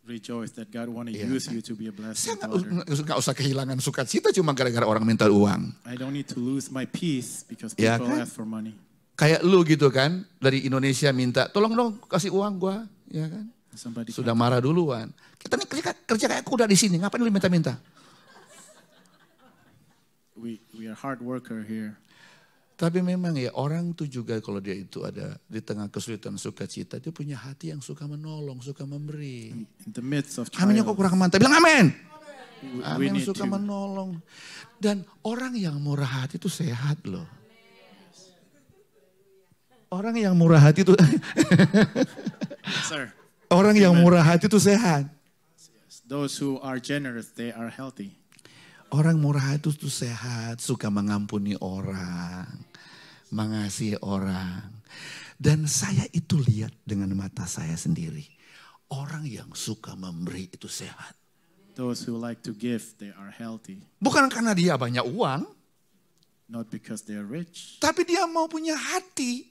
Rejoice that God want to Iya, use kan? you to be a blessing Saya to others. nggak usah kehilangan sukacita cuma gara-gara orang minta uang. I don't need to lose my peace because Iya, people kan? ask for money. Kayak lu gitu kan, dari Indonesia minta, tolong dong kasih uang gua, ya kan? Somebody Sudah marah duluan. Kita nih kerja kayak kuda di sini, ngapain lu minta-minta? we are hard worker here. Tapi memang ya orang tuh juga kalau dia itu ada di tengah kesulitan sukacita, dia punya hati yang suka menolong, suka memberi. In the midst of Aminnya kok trials, kurang mantap, bilang amin. we Amin, need suka to. menolong. Dan orang yang murah hati itu sehat loh. Orang yang murah hati itu Sir, orang yang murah hati itu sehat. those who are generous, they are healthy. Orang murah hati itu sehat, suka mengampuni orang, mengasihi orang. Dan saya itu lihat dengan mata saya sendiri. Orang yang suka memberi itu sehat. Those who like to give, they are healthy. Bukan karena dia banyak uang, Not because they are rich, tapi dia mau punya hati.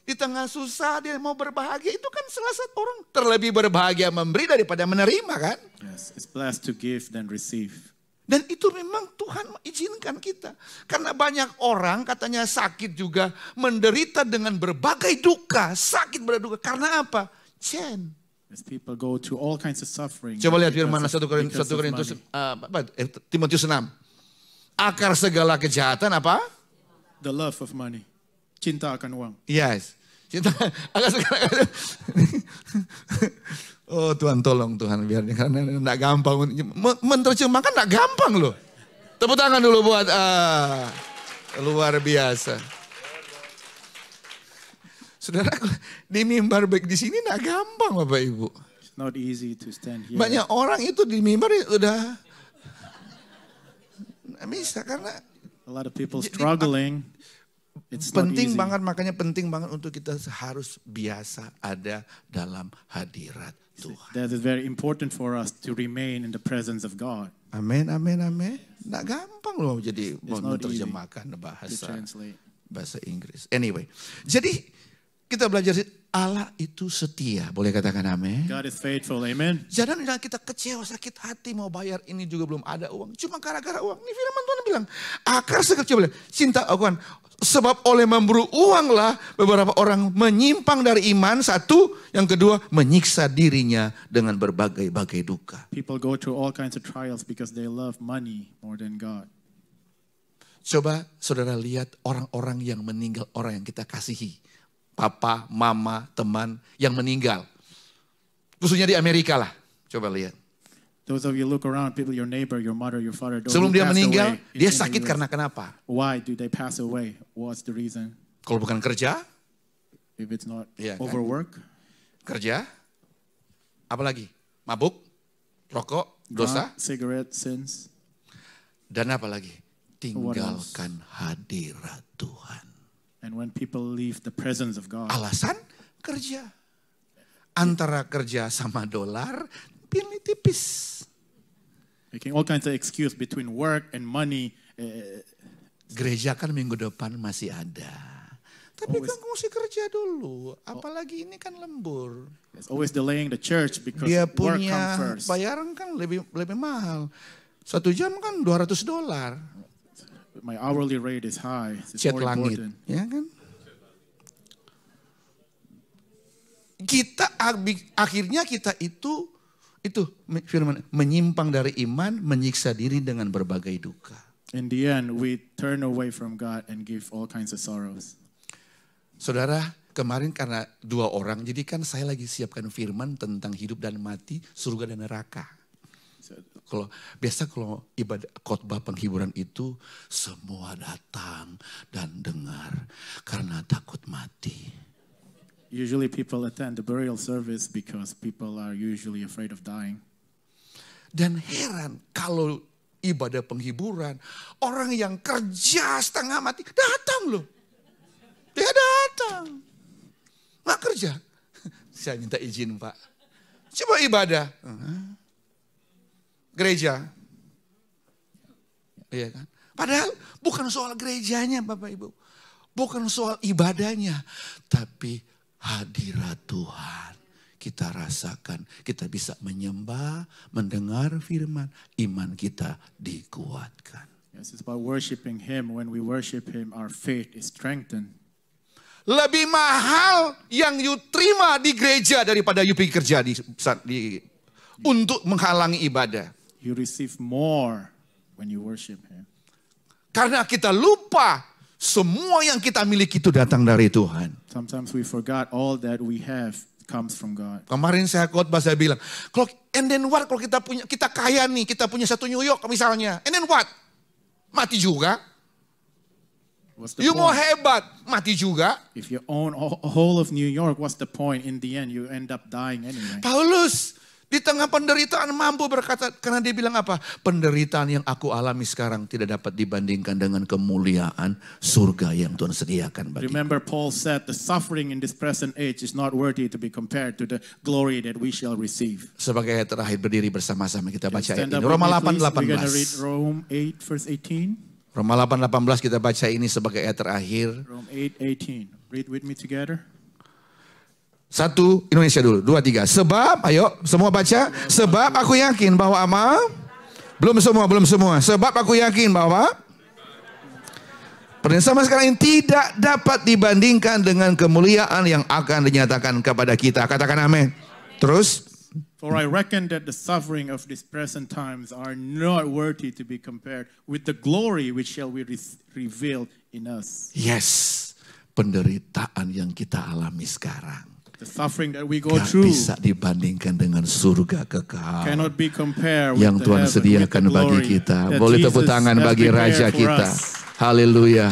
Di tengah susah dia mau berbahagia. Itu kan salah satu orang terlebih berbahagia memberi daripada menerima kan. yes, it's blessed to give than receive. Dan itu memang Tuhan izinkan kita. Karena banyak orang katanya sakit juga. Menderita dengan berbagai duka. Sakit berduka. Karena apa? Chain. As people go through all kinds of suffering. Coba lihat because firman of- 1 Korintus, because of money. Timotius 6. akar segala kejahatan apa? The love of money. Cinta akan uang. Yes. Cinta akar segala Oh Tuhan tolong Tuhan biar karena enggak gampang menerjemahkan enggak gampang loh. Tepuk tangan dulu buat luar biasa. Saudara di mimbar baik di sini enggak gampang Bapak Ibu. It's not easy to stand here. Banyak orang itu di mimbar udah nggak bisa karena A lot of people struggling. It's not penting easy. banget, makanya penting banget untuk kita harus biasa ada dalam hadirat Tuhan. That is very important for us to remain in the presence of God. Amin, amin, amin. Nggak gampang loh jadi not menerjemahkan To bahasa translate. Inggris. Anyway, jadi kita belajar Allah itu setia. Boleh katakan amin? God is faithful, amen. Jangan kita kecewa, sakit hati mau bayar ini juga belum ada uang. Cuma gara-gara uang. Ini firman Tuhan bilang, akar segala coba cinta akan. Sebab oleh memburu uanglah beberapa orang menyimpang dari iman. Satu, yang kedua menyiksa dirinya dengan berbagai-bagai duka. People go through all kinds of trials because they love money more than God. Coba saudara lihat orang-orang yang meninggal, orang yang kita kasihi. Papa, mama, teman yang meninggal. Khususnya di Amerika lah. Coba lihat. Those of you look around, people, your neighbor, your mother, your father. Sebelum dia meninggal, dia in sakit the US. karena kenapa? Why do they pass away? What's the reason? Kalau bukan kerja, If it's not Iya, kan? overwork, kerja, apalagi? Mabuk, rokok, dosa, drunk, cigarette, sins. dan apa lagi? Tinggalkan hadirat Tuhan. And when people leave the presence of God, Alasan kerja. Antara kerja sama dolar, pilih tipis. making all kinds of excuse between work and money. Gereja kan minggu depan masih ada. Tapi Always. kan mesti kerja dulu. Apalagi ini kan lembur. It's always delaying the church because Dia work punya comes first. bayaran kan lebih mahal. 1 jam kan $200. My hourly rate is high. It's Jet more langit, important. ya kan? Kita akhirnya kita itu firman menyimpang dari iman, menyiksa diri dengan berbagai duka. In the end, we turn away from God and give all kinds of sorrows. Saudara, kemarin karena 2 orang, jadi kan saya lagi siapkan firman tentang hidup dan mati, surga dan neraka. Kalau ibadah khotbah penghiburan itu semua datang dan dengar karena takut mati. Usually people attend the burial service because people are usually afraid of dying. Dan heran kalau ibadah penghiburan, orang yang kerja setengah mati datang loh. Dia datang. Nggak kerja. Saya minta izin Pak. Coba ibadah. Gereja. Iya kan? Padahal bukan soal gerejanya Bapak Ibu. Bukan soal ibadahnya. Tapi hadirat Tuhan. Kita rasakan. Kita bisa menyembah, mendengar firman. Iman kita dikuatkan. Yes, it's about worshiping Him. When we worship Him, our faith is strengthened. Lebih mahal yang you terima di gereja daripada you pergi kerja untuk menghalangi ibadah. You receive more when you worship Him. Karena kita lupa semua yang kita miliki itu datang dari Tuhan. Sometimes we forgot all that we have comes from God. Kemarin saya khotbah saya bilang, and then what kalau kita kaya nih, kita punya 1 New York misalnya, and then what? Mati juga. What's the You mau point? hebat, mati juga. If you own a whole of New York, what's the point? In the end, you end up dying anyway. Paulus di tengah penderitaan mampu berkata, karena dia bilang apa? Penderitaan yang aku alami sekarang tidak dapat dibandingkan dengan kemuliaan surga yang Tuhan sediakan bagi. Remember, Paul said, the suffering in this present age is not worthy to be compared to the glory that we shall receive. Sebagai ayat terakhir berdiri bersama-sama kita baca ayat Stand ini. up Roma with me, please. We're going to read 8:18. Rome 8, verse 18. Roma 8:18 kita baca ini sebagai ayat terakhir. Rome 8:18. Read with me together. 1, Indonesia dulu. 2, 3. Sebab, ayo semua baca. Sebab aku yakin bahwa belum semua. Sebab aku yakin bahwa perintah sama sekarang ini tidak dapat dibandingkan dengan kemuliaan yang akan dinyatakan kepada kita. Katakan amin. Terus. For I reckon that the suffering of these present times are not worthy to be compared with the glory which shall be revealed in us. Yes, penderitaan yang kita alami sekarang The suffering that we go gak through bisa dibandingkan dengan surga kekal cannot be compared yang with the Tuhan heaven, with the sediakan bagi glory kita. that Boleh Jesus tepuk tangan has bagi prepared Raja for kita. us. Haleluya.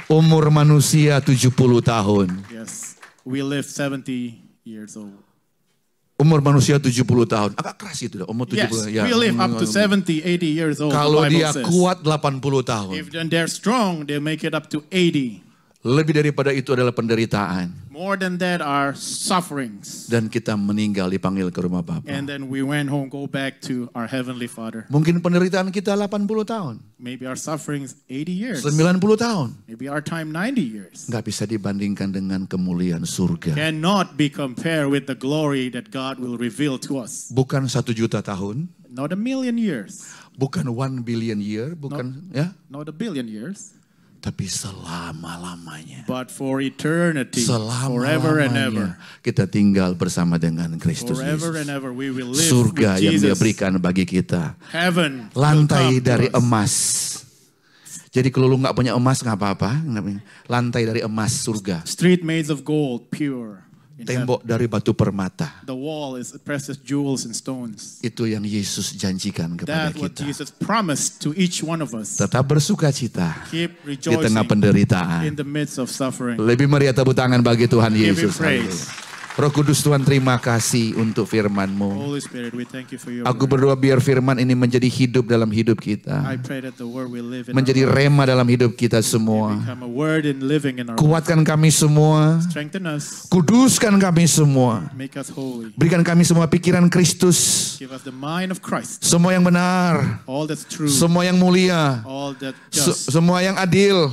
Umur manusia 70 tahun. Yes, we live 70 years old. Umur manusia 70 tahun. Agak keras itu. Umur 70. Yes, we live up to 70, 80 years old. Kalau the Bible dia says. kuat 80 tahun. If then they're strong, they make it up to 80. Lebih daripada itu adalah penderitaan. More than that are sufferings. Dan kita meninggal dipanggil ke rumah Bapa. And then we went home, go back to our Heavenly Father. Mungkin penderitaan kita 80 tahun. Maybe our sufferings 80 years. 90 tahun. Maybe our time 90 years. Nggak bisa dibandingkan dengan kemuliaan surga. Cannot be compared with the glory that God will reveal to us. Bukan 1 juta tahun. Not 1,000,000 years. Bukan 1 billion year. Bukan ya. Not 1,000,000,000 years. Tapi selama-lamanya. But for eternity. Forever and ever. Selama-lamanya kita tinggal bersama dengan Kristus Forever Yesus. and ever we will live Surga with yang Dia Jesus. berikan bagi kita. Heaven will Lantai come to dari us. emas. Jadi kalau lu nggak punya emas nggak apa-apa. Lantai dari emas surga. Street made of gold, pure. In heaven. Tembok dari batu permata. The wall is precious jewels and stones. Itu yang Yesus janjikan kepada That's what kita. Jesus promised to each one of us. Tetap bersuka cita Keep di tengah rejoicing penderitaan. in the midst of suffering. Lebih meriah tepuk tangan bagi Tuhan Give Him Yesus. praise. Roh Kudus Tuhan, terima kasih untuk firman-Mu. Holy Spirit, we thank you for your Aku word. berdoa biar firman ini menjadi hidup dalam hidup I kita. pray that the word we live in Menjadi our lives rema dalam hidup kita semua. become a word in living in our lives. Kuatkan kami semua. Strengthen us, Kuduskan kami semua. make us holy. Berikan kami semua pikiran Kristus. Give us the mind of Christ, Semua yang benar. all that's true, Semua yang mulia. all that just, Semua yang adil.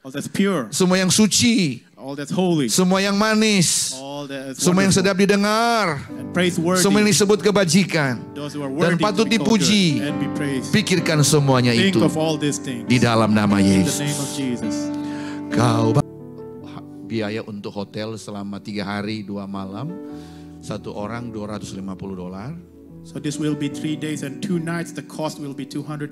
all that's pure, Semua yang suci. all that's holy, Semua yang manis. all that is Semua yang wonderful sedap didengar. and praiseworthy. Semua yang disebut kebajikan. Those who are Dan worthy patut to be called dipuji. good and be praised. Pikirkan semuanya Think itu of all these things di dalam nama in the Yesus. name of Jesus. Kau biaya untuk hotel selama 3 hari 2 malam. Satu orang $250. So this will be 3 days and 2 nights. The cost will be $250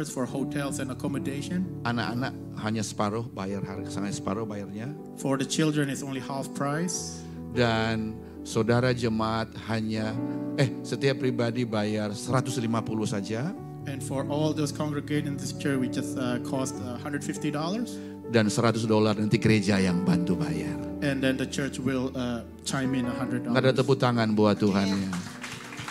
for hotels and accommodation. Anak-anak hanya separuh bayar, sangat separuh bayarnya. For the children, it's only half price. Dan saudara jemaat hanya setiap pribadi bayar 150 saja. And for all those congregating in this church, we just cost $150. Dan $100 nanti gereja yang bantu bayar. And then the church will chime in $100. Nggak ada tepuk tangan buat Tuhan ya.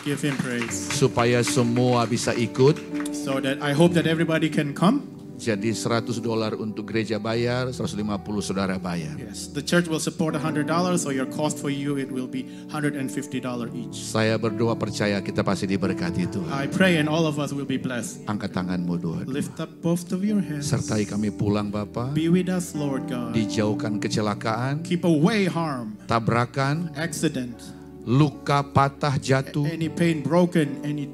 Give Him praise. Supaya semua bisa ikut. So that I hope that everybody can come. Jadi $100 untuk gereja bayar, 150 saudara bayar. Yes, the church will support $100, so your cost for you it will be $150 each. Saya berdoa percaya kita pasti diberkati Tuhan. I pray and all of us will be blessed. Angkat tanganmu Tuhan. Lift up both of your hands. Sertai kami pulang Bapa. Be with us, Lord God. Dijauhkan kecelakaan, Keep away harm, tabrakan, accident, luka patah jatuh. any pain broken, any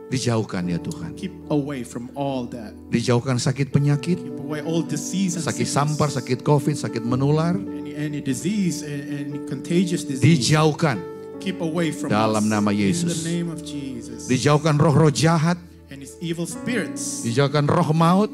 Dijauhkan ya Tuhan. keep away from all that. Dijauhkan sakit penyakit, Keep away all disease and sakit sickness. sampar, sakit COVID, sakit menular. Any disease, any contagious disease. Dijauhkan. Keep away from Dalam us. nama In Yesus. the name of Jesus. Dijauhkan roh-roh jahat, And his evil spirits, dijauhkan roh maut,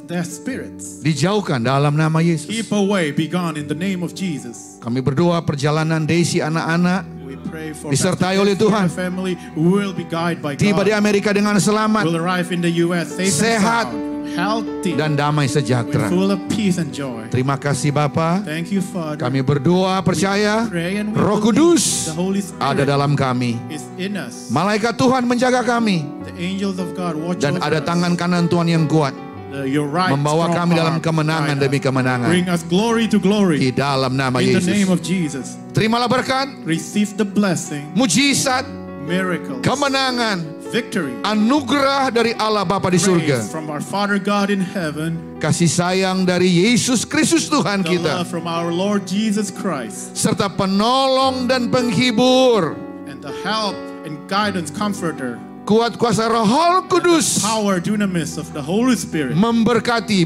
their spirits. dijauhkan dalam nama Yesus. Keep away, be gone in the name of Jesus. Kami berdoa perjalanan Daisy anak-anak We pray for disertai Pastor oleh Jesse Tuhan. and family will be guided by tiba di God. Amerika dengan selamat Will arrive in the US safe Sehat. and sound, healthy, dan damai sejahtera. full of peace and joy. Terima kasih Bapa. Thank you, Father. Kami berdoa percaya Pray and we Roh believe Kudus the Holy Spirit ada dalam kami. is in us. Malaikat Tuhan menjaga kami The angels of God watch dan over ada us. tangan kanan Tuhan yang kuat Your right membawa strong kami dalam arm kemenangan guide demi us. kemenangan Bring us glory to di glory. dalam nama In the name Yesus. of Jesus. Terimalah berkat, Receive the blessing, mujizat, miracles, kemenangan, victory, anugerah dari Allah Bapa di praise surga. from our Father God in heaven, Kasih sayang dari Yesus Kristus Tuhan the kita. love from our Lord Jesus Christ, Serta penolong dan penghibur and the help and guidance comforter Kuat kuasa Roh Kudus power, dunamis of the Holy Spirit. memberkati,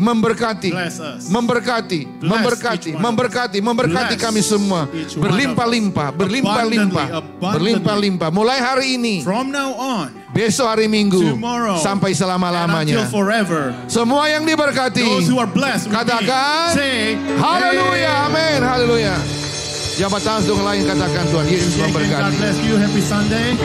Bless us. memberkati, Bless memberkati, each one of memberkati, us. memberkati Bless kami semua. each one Berlimpah-limpah, of us. berlimpah-limpah, Abundantly. berlimpah-limpah. Mulai hari ini, From now on, besok hari Minggu, tomorrow, sampai and selama-lamanya. until forever, Semua yang diberkati, those who are blessed with katakan, me, say, haleluya, amin, haleluya. Jabat tangan untuk lain, katakan Tuhan Yesus God memberkati. bless you. Happy Sunday.